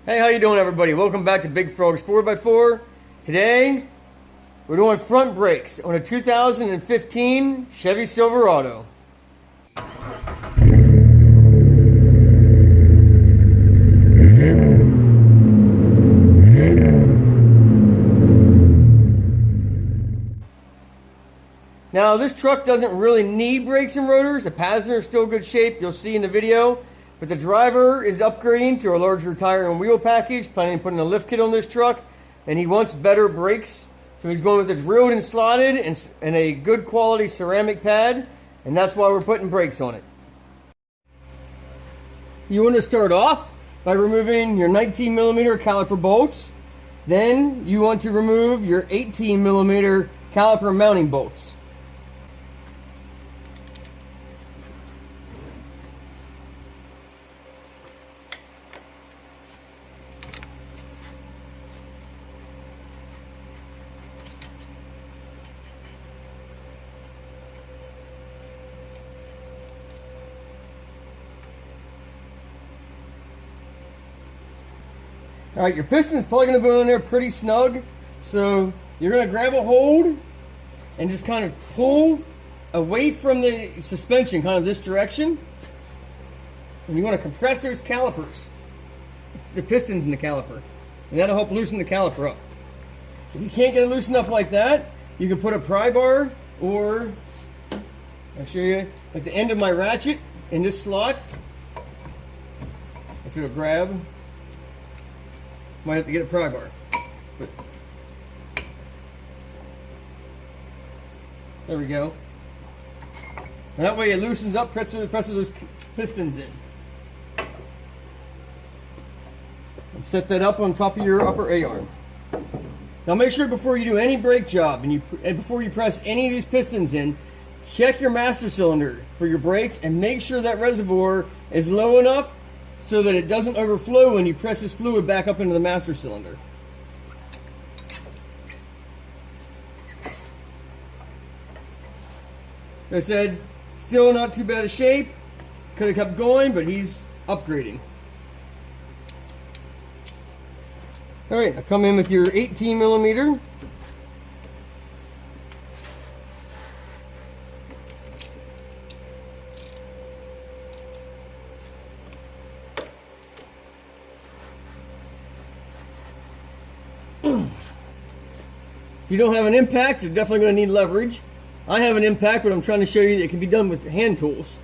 Hey, how you doing, everybody? Welcome back to Big Frog's 4x4. Today, we're doing front brakes on a 2015 Chevy Silverado. Now, this truck doesn't really need brakes and rotors. The passenger is still in good shape, you'll see in the video. But the driver is upgrading to a larger tire and wheel package, planning on putting a lift kit on this truck, and he wants better brakes. So he's going with the drilled and slotted and a good quality ceramic pad, and that's why we're putting brakes on it. You want to start off by removing your 19mm caliper bolts. Then you want to remove your 18mm caliper mounting bolts. Alright, your piston's probably going to go in there pretty snug, so you're going to grab a hold and just kind of pull away from the suspension, kind of this direction. And you want to compress those calipers, the pistons in the caliper, and that'll help loosen the caliper up. If you can't get it loose enough like that, you can put a pry bar, or I'll show you at the end of my ratchet in this slot. If you'll grab, might have to get a pry bar. But there we go. And that way it loosens up, presses those pistons in. And set that up on top of your upper A-arm. Now make sure before you do any brake job and before you press any of these pistons in, check your master cylinder for your brakes and make sure that reservoir is low enough so that it doesn't overflow when you press this fluid back up into the master cylinder. Like I said, still not too bad a shape. Could have kept going, but he's upgrading. Alright, I come in with your 18mm. If you don't have an impact, you're definitely going to need leverage. I have an impact, but I'm trying to show you that it can be done with hand tools.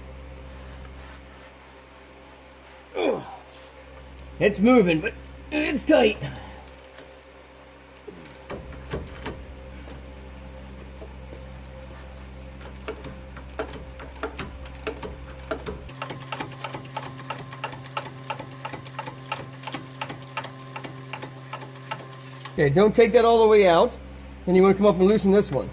It's moving, but it's tight. Okay, don't take that all the way out. Then you want to come up and loosen this one.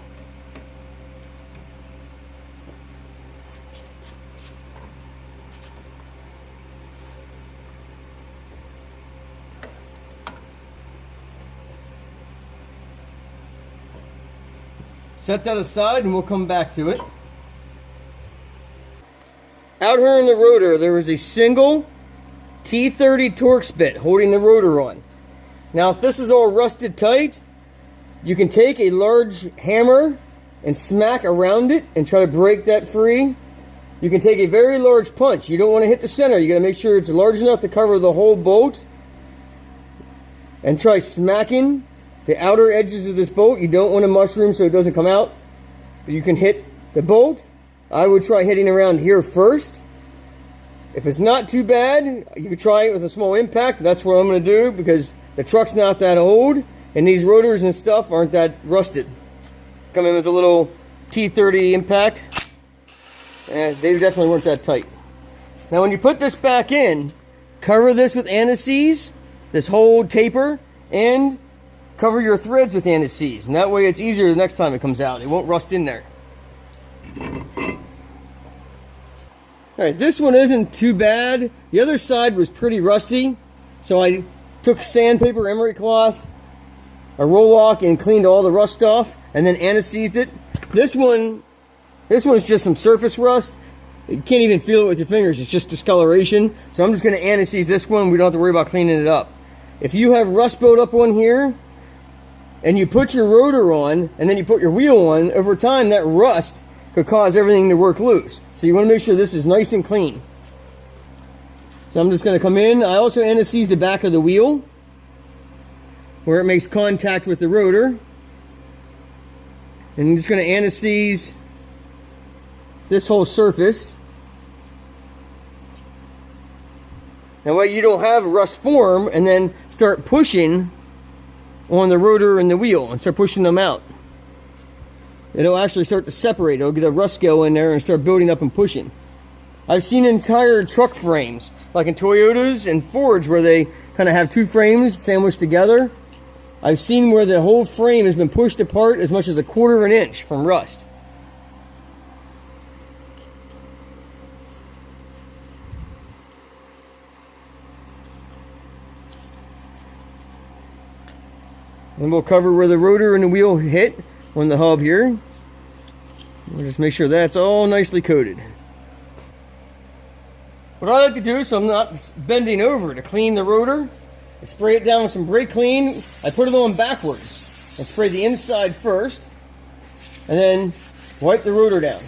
Set that aside and we'll come back to it. Out here in the rotor, there is a single T30 Torx bit holding the rotor on. Now, if this is all rusted tight, you can take a large hammer and smack around it and try to break that free. You can take a very large punch. You don't want to hit the center. You got to make sure it's large enough to cover the whole bolt. And try smacking the outer edges of this bolt. You don't want to mushroom so it doesn't come out. But you can hit the bolt. I would try hitting around here first. If it's not too bad, you could try it with a small impact. That's what I'm going to do because the truck's not that old. And these rotors and stuff aren't that rusted. Come in with a little T30 impact. And they definitely weren't that tight. Now when you put this back in, cover this with anti-seize, this whole taper, and cover your threads with anti-seize. And that way it's easier the next time it comes out. It won't rust in there. Alright, this one isn't too bad. The other side was pretty rusty. So I took sandpaper, emery cloth, a roll-lock, and cleaned all the rust off, and then anti-seized it. This one's just some surface rust. You can't even feel it with your fingers. It's just discoloration. So I'm just going to anti-seize this one. We don't have to worry about cleaning it up. if you have rust built up on here and you put your rotor on and then you put your wheel on, over time that rust could cause everything to work loose. So you want to make sure this is nice and clean. So I'm just going to come in. I also anti-seize the back of the wheel where it makes contact with the rotor. And I'm just going to anti-seize this whole surface. That way you don't have rust form and then start pushing on the rotor and the wheel and start pushing them out. It'll actually start to separate. It'll get a rust scale in there and start building up and pushing. I've seen entire truck frames, like in Toyotas and Fords, where they kind of have two frames sandwiched together. I've seen where the whole frame has been pushed apart as much as 1/4 inch from rust. And we'll cover where the rotor and the wheel hit on the hub here. We'll just make sure that's all nicely coated. What I like to do, so I'm not bending over, to clean the rotor, I spray it down with some brake clean. I put it on backwards and spray the inside first, and then wipe the rotor down.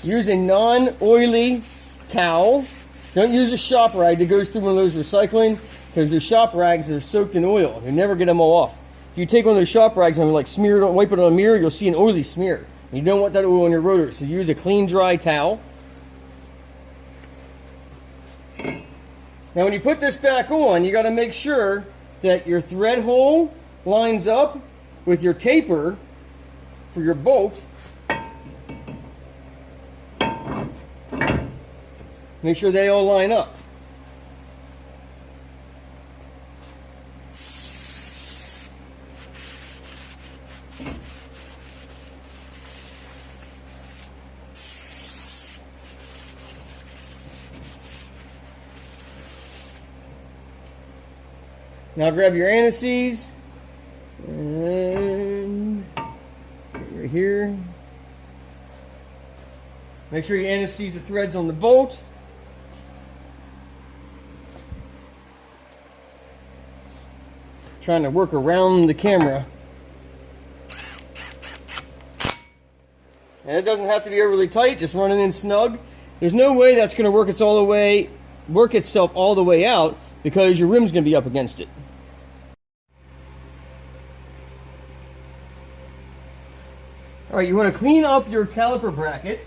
Use a non-oily towel. Don't use a shop rag that goes through one of those recycling, because the shop rags are soaked in oil. You never get them all off. If you take one of those shop rags and like smear it on, wipe it on a mirror, you'll see an oily smear. You don't want that oil on your rotor, so use a clean, dry towel. Now when you put this back on, you got to make sure that your thread hole lines up with your taper for your bolt. Make sure they all line up. Now grab your anti-seize and right here. Make sure you anti-seize the threads on the bolt. Trying to work around the camera. And it doesn't have to be overly tight, just run it in snug. There's no way that's going to work itself all the way out, because your rim's going to be up against it. Alright, you want to clean up your caliper bracket.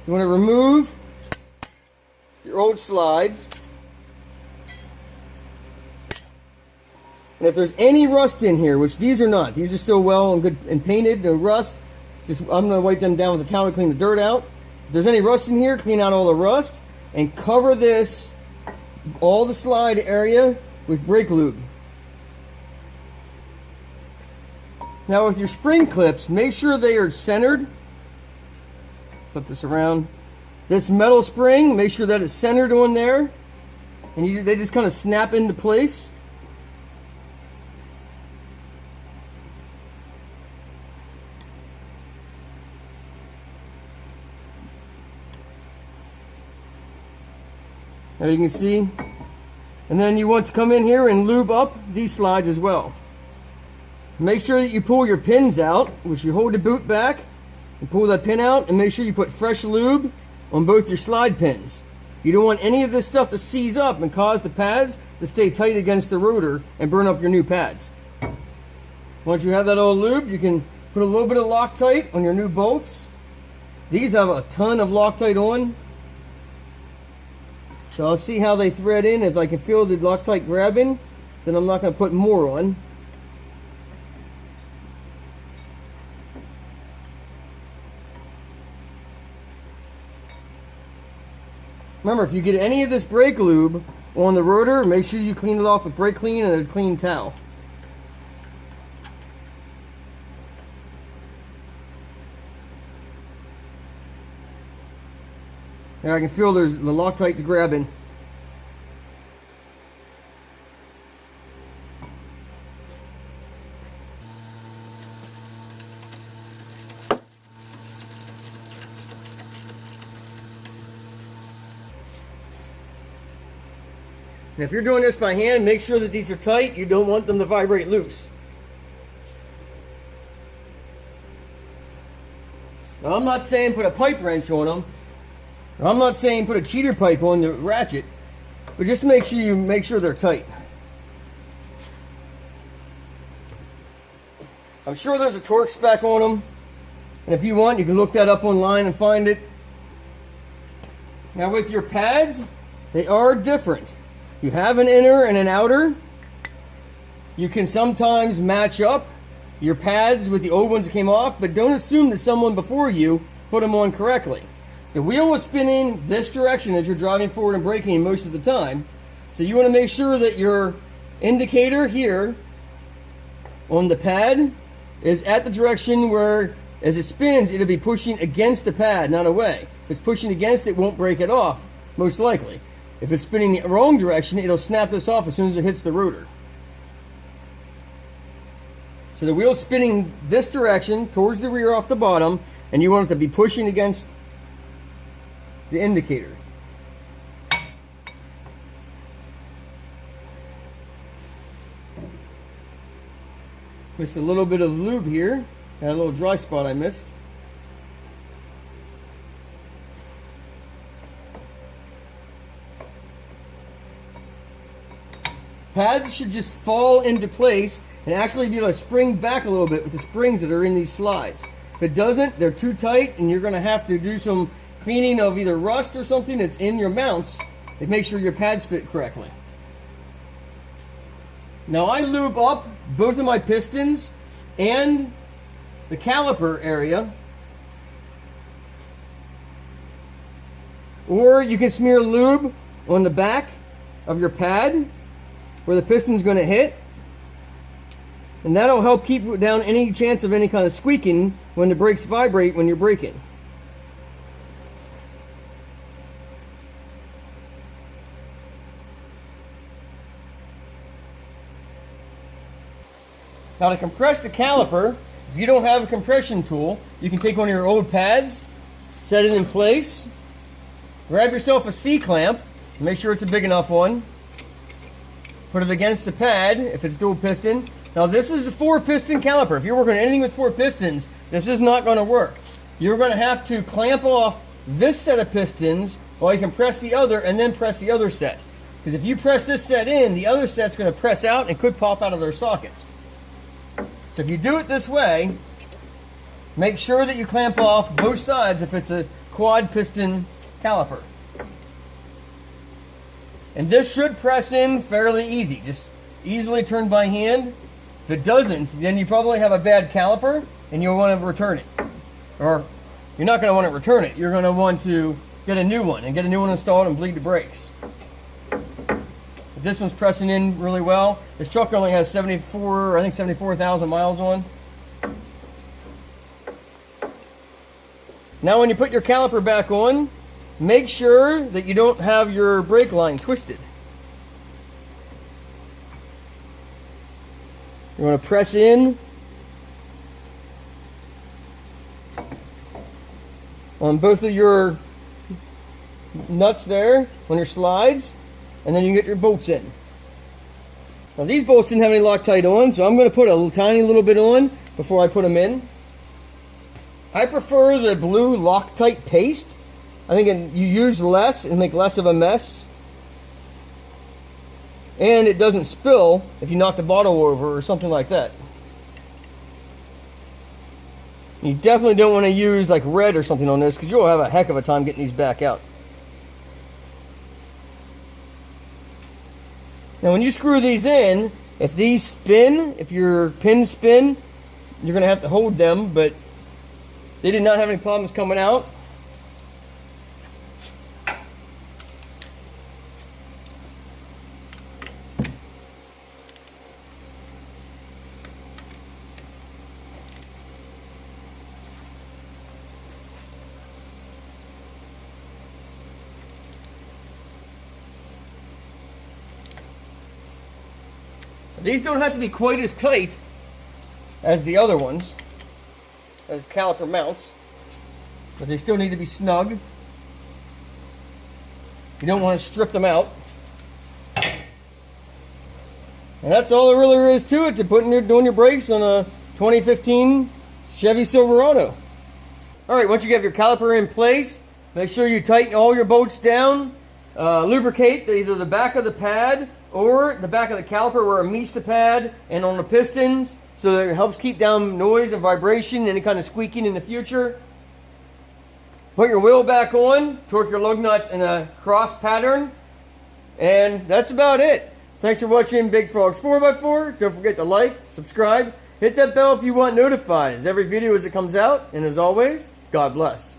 You want to remove your old slides. And if there's any rust in here, which these are not, these are still well and good and painted, no rust, I'm going to wipe them down with a towel to clean the dirt out. If there's any rust in here, clean out all the rust and cover this, all the slide area, with brake lube. Now with your spring clips, make sure they are centered. Flip this around. This metal spring, make sure that it's centered on there, and they just kind of snap into place. Now you can see. And then you want to come in here and lube up these slides as well. Make sure that you pull your pins out, which you hold the boot back and pull that pin out, and make sure you put fresh lube on both your slide pins. You don't want any of this stuff to seize up and cause the pads to stay tight against the rotor and burn up your new pads. Once you have that all lubed, you can put a little bit of Loctite on your new bolts. These have a ton of Loctite on. So I'll see how they thread in. If I can feel the Loctite grabbing, then I'm not going to put more on. Remember, if you get any of this brake lube on the rotor, make sure you clean it off with brake clean and a clean towel. Now I can feel there's the Loctite's grabbing. And if you're doing this by hand, make sure that these are tight. You don't want them to vibrate loose. Now, I'm not saying put a pipe wrench on them. I'm not saying put a cheater pipe on the ratchet. But just make sure they're tight. I'm sure there's a torque spec on them. And if you want, you can look that up online and find it. Now with your pads, they are different. You have an inner and an outer. You can sometimes match up your pads with the old ones that came off, but don't assume that someone before you put them on correctly. The wheel was spinning this direction as you're driving forward and braking most of the time. So you want to make sure that your indicator here on the pad is at the direction where, as it spins, it'll be pushing against the pad, not away. If it's pushing against it, it won't break it off, most likely. If it's spinning the wrong direction, it'll snap this off as soon as it hits the rotor. So the wheel's spinning this direction, towards the rear off the bottom, and you want it to be pushing against the indicator. Missed a little bit of lube here. Had a little dry spot I missed. Pads should just fall into place and actually be able to spring back a little bit with the springs that are in these slides. If it doesn't, they're too tight and you're going to have to do some cleaning of either rust or something that's in your mounts to make sure your pads fit correctly. Now I lube up both of my pistons and the caliper area, or you can smear lube on the back of your pad where the piston's going to hit, and that'll help keep down any chance of any kind of squeaking when the brakes vibrate when you're braking. Now to compress the caliper, if you don't have a compression tool, you can take one of your old pads, set it in place, grab yourself a C-clamp, make sure it's a big enough one, put it against the pad if it's dual piston. Now this is a 4-piston caliper. If you're working on anything with 4 pistons, this is not going to work. You're going to have to clamp off this set of pistons while you can press the other and then press the other set. Because if you press this set in, the other set's going to press out and could pop out of their sockets. So if you do it this way, make sure that you clamp off both sides if it's a quad piston caliper. And this should press in fairly easy, just easily turn by hand. If it doesn't, then you probably have a bad caliper and you'll want to return it. Or you're not going to want to return it, you're going to want to get a new one and get a new one installed and bleed the brakes. If this one's pressing in really well. This truck only has 74,000 miles on. Now when you put your caliper back on, make sure that you don't have your brake line twisted. You want to press in on both of your nuts there on your slides, and then you can get your bolts in. Now these bolts didn't have any Loctite on, so I'm going to put a tiny little bit on before I put them in. I prefer the blue Loctite paste. I think you use less and make less of a mess. And it doesn't spill if you knock the bottle over or something like that. You definitely don't want to use like red or something on this because you'll have a heck of a time getting these back out. Now when you screw these in, if these spin, if your pins spin, you're going to have to hold them, but they did not have any problems coming out. These don't have to be quite as tight as the other ones, as caliper mounts, but they still need to be snug. You don't want to strip them out. And that's all there really is to it, to doing your brakes on a 2015 Chevy Silverado. Alright, once you have your caliper in place, make sure you tighten all your bolts down. Lubricate either the back of the pad or the back of the caliper where it meets the pad and on the pistons, so that it helps keep down noise and vibration, any kind of squeaking in the future. Put your wheel back on, torque your lug nuts in a cross pattern, and that's about it. Thanks for watching Big Frog's 4x4. Don't forget to like, subscribe, hit that bell if you want notified as every video as it comes out, and as always, God bless.